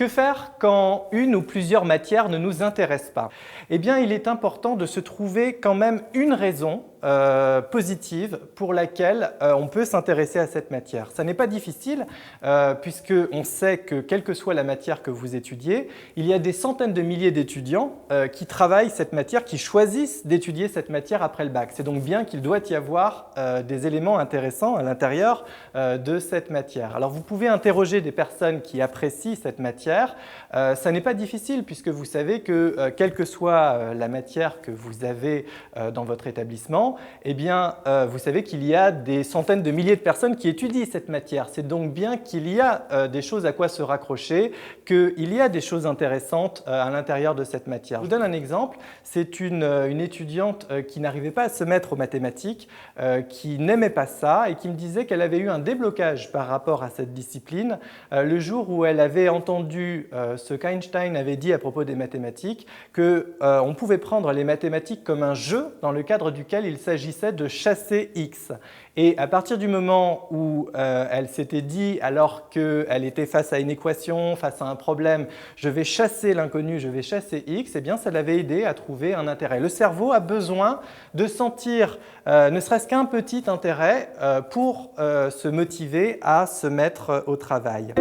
Que faire quand une ou plusieurs matières ne nous intéressent pas? Eh bien, il est important de se trouver quand même une raison positive pour laquelle on peut s'intéresser à cette matière. Ça n'est pas difficile puisqu'on sait que quelle que soit la matière que vous étudiez, il y a des centaines de milliers d'étudiants qui travaillent cette matière, qui choisissent d'étudier cette matière après le bac. C'est donc bien qu'il doit y avoir des éléments intéressants à l'intérieur de cette matière. Alors vous pouvez interroger des personnes qui apprécient cette matière. Ça n'est pas difficile puisque vous savez que quelle que soit la matière que vous avez dans votre établissement, eh bien, vous savez qu'il y a des centaines de milliers de personnes qui étudient cette matière. C'est donc bien qu'il y a des choses à quoi se raccrocher, qu'il y a des choses intéressantes à l'intérieur de cette matière. Je vous donne un exemple. C'est une étudiante qui n'arrivait pas à se mettre aux mathématiques, qui n'aimait pas ça et qui me disait qu'elle avait eu un déblocage par rapport à cette discipline le jour où elle avait entendu ce qu'Einstein avait dit à propos des mathématiques, qu'on pouvait prendre les mathématiques comme un jeu dans le cadre duquel il s'agissait de chasser X. Et à partir du moment où elle s'était dit, alors qu'elle était face à une équation, face à un problème, je vais chasser l'inconnu, je vais chasser X, eh bien ça l'avait aidé à trouver un intérêt. Le cerveau a besoin de sentir ne serait-ce qu'un petit intérêt pour se motiver à se mettre au travail.